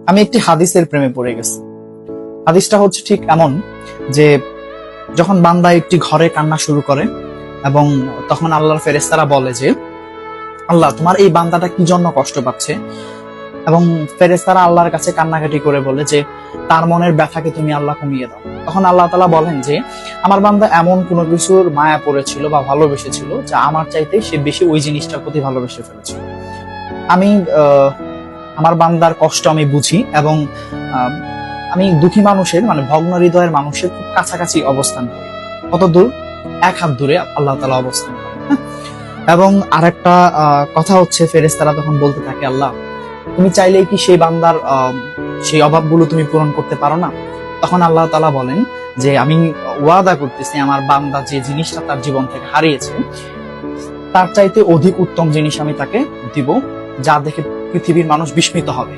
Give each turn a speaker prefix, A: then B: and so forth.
A: আমি একটি হাদিসের প্রেমে পড়ে গেছি। হাদিসটা হচ্ছে ঠিক এমন যে যখন বান্দা একটি ঘরে কান্না শুরু করে এবং তখন আল্লাহর ফেরেশতারা বলে যে আল্লাহ তোমার এই বান্দাটা কি জন্য কষ্ট পাচ্ছে, এবং ফেরেশতারা আল্লাহর কাছে কান্নাকাটি করে বলে যে তার মনের ব্যথাকে তুমি আল্লাহ কমিয়ে দাও। তখন আল্লাহ তাআলা বলেন যে আমার বান্দা এমন কোনো কিছুর মায়া পড়েছিল বা ভালোবেসেছিল যা আমার চাইতে সে বেশি ওই জিনিসটার প্রতি ভালোবেসে ফেলেছিল। আমি আমার বান্দার কষ্ট আমি বুঝি এবং আমি দুঃখী মানুষের মানে ভগ্ন হৃদয়ের মানুষের খুব কাছাকাছি অবস্থান করি। কত দূর? এক হাত দূরে আল্লাহ তাআলা অবস্থান করেন। হ্যাঁ? এবং আরেকটা কথা হচ্ছে ফেরেশতারা তখন বলতে থাকে আল্লাহ তুমি চাইলেই কি সেই বান্দার সেই অভাবগুলো তুমি পূরণ করতে পারো না? তখন আল্লাহ তাআলা বলেন যে আমি ওয়াদা করতেছি আমার বান্দা যে জিনিসটা তার জীবন থেকে হারিয়েছে তার চাইতে অধিক উত্তম জিনিস আমি তাকে দিব, যা দেখে পৃথিবীর মানুষ বিস্মিত হবে।